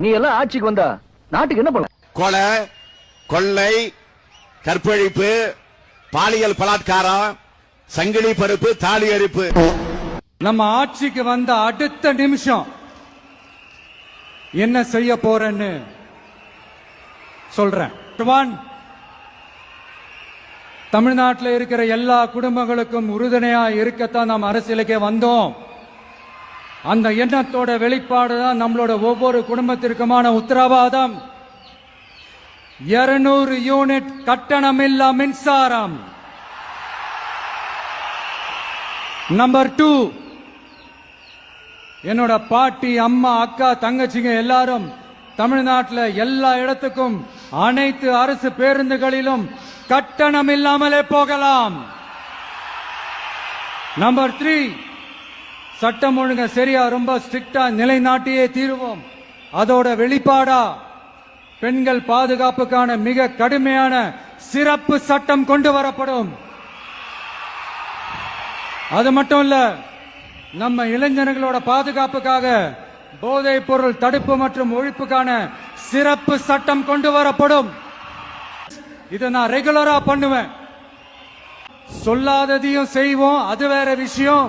நீ எல்லாம் ஆட்சிக்கு வந்தா நாட்டுக்கு என்ன பண்ண? கொலை, கொள்ளை, கற்பழிப்பு, பாலியல் பலாத்காரம், சங்கிலி பருப்பு, தாலி அரிப்பு. நம்ம ஆட்சிக்கு வந்த அடுத்த நிமிஷம் என்ன செய்ய போறேன்னு சொல்றேன். தமிழ்நாட்டில் இருக்கிற எல்லா குடும்பங்களுக்கும் உறுதுணையா இருக்கத்தான் நாம் அரசியலுக்கே வந்தோம். அந்த எண்ணத்தோட வெளிப்பாடு தான் நம்மளோட ஒவ்வொரு குடும்பத்திற்குமான உத்தரவாதம். 200 யூனிட் கட்டணமில்லா மின்சாரம். நம்பர் 2, என்னோட பாட்டி, அம்மா, அக்கா, தங்கச்சிங்க எல்லாரும் தமிழ்நாட்டில் எல்லா இடத்துக்கும் அனைத்து அரசு பேருந்துகளிலும் கட்டணம் இல்லாமலே போகலாம். நம்பர் 3, சட்டம் ஒழுங்க சரியா ரொம்ப ஸ்ட்ரிக்டா நிலைநாட்டியே தீருவோம். அதோட வெளிப்பாடா பெண்கள் பாதுகாப்புக்கான மிக கடுமையான சிறப்பு சட்டம் கொண்டு வரப்படும். அது மட்டும் இல்ல, நம்ம இளைஞர்களோட பாதுகாப்புக்காக போதைப் பொருள் தடுப்பு மற்றும் ஒழிப்புக்கான சிறப்பு சட்டம் கொண்டு வரப்படும். இதை நான் ரெகுலரா பண்ணுவேன். சொல்லாததையும் செய்வோம், அது வேற விஷயம்.